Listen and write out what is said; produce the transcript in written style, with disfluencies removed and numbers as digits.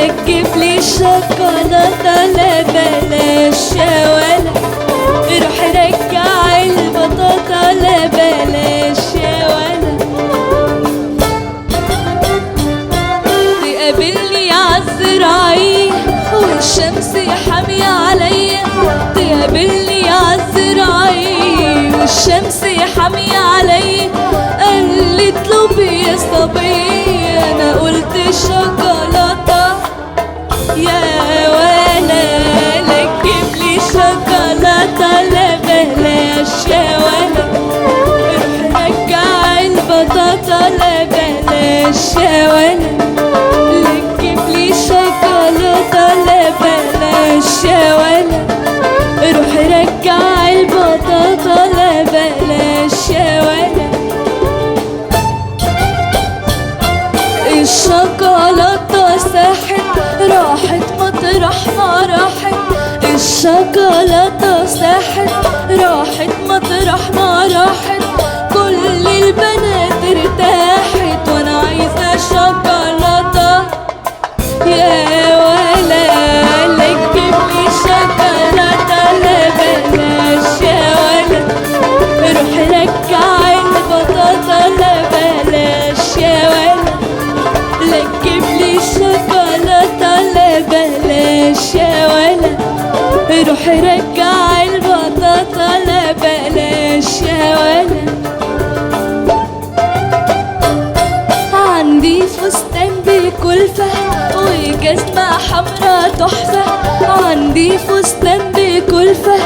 لا تجيب لي شوكولاتة لا بلاش يا ولا، روح رجع البطاطا لا بلاش يا ولا. تقابلني عالزراعية والشمس حامية عليا، تقابلني عالزراعية والشمس حامية عليا، قالت اطلبي يا صبية، انا قلت شوكولاتة يا ولا. لا تجيب لي شوكولاتة لا بلاش يا ولا، روح رجع البطاطا لا بلاش يا ولا. لا تجيب لي شوكولاتة لا بلاش يا ولا، روح رجع البطاطا لا بلاش يا ولا. الشوكولاتة ساحت راحت مطرح ما راحت، الشوكولاتة ساحت راحت مطرح ما راحت، كل البنات ارتاحت وانا عايزة شوكولاتة يا ولا. لا تجيب لي شوكولاتة لا بلاش يا ولا، روح رجع البطاطا لا بلاش يا ولا. لا تجيب لي شوكولاتة لا بلاش يا ولا، روح رجع البطاطا لا بلاش يا ولا. عندي فستان بكلفة وجزمة حمرا تحفة، عندي فستان بكلفة